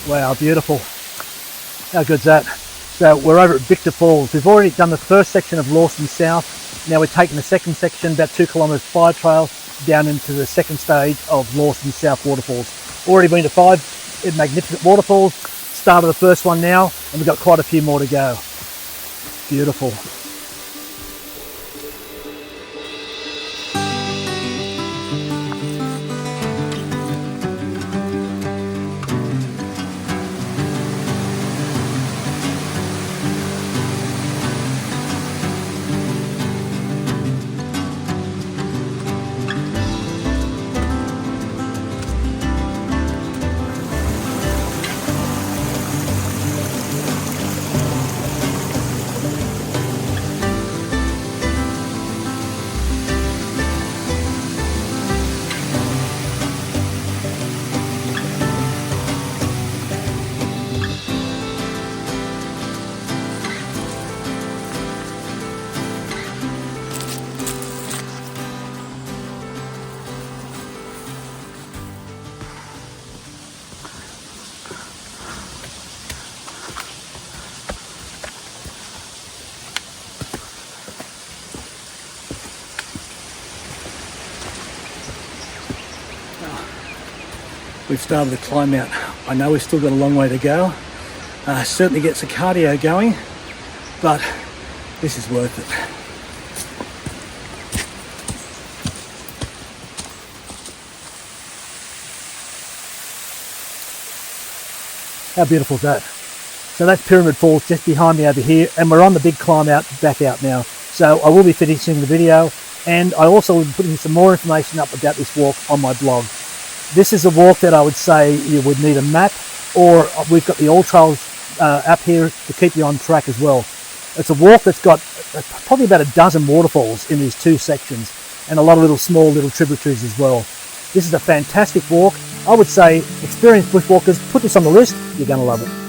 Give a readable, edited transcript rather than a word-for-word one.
Wow, beautiful. How good's that? So we're over at Victor Falls. We've already done the first section of Lawson South. Now we're taking the second section, about 2 kilometres fire trail, down into the second stage of Lawson South waterfalls. Already been to 5 magnificent waterfalls. Started the first one now, and we've got quite a few more to go. Beautiful. We've started the climb out. I know we've still got a long way to go. Certainly gets the cardio going, but this is worth it. How beautiful is that? So that's Pyramid Falls just behind me over here, and we're on the big climb out, back out now. So I will be finishing the video, and I also will be putting some more information up about this walk on my blog. This is a walk that I would say you would need a map, or we've got the All Trails app here to keep you on track as well. It's a walk that's got probably about a dozen waterfalls in these 2 sections, and a lot of small little tributaries as well. This is a fantastic walk. I would say experienced bushwalkers, put this on the list, you're going to love it.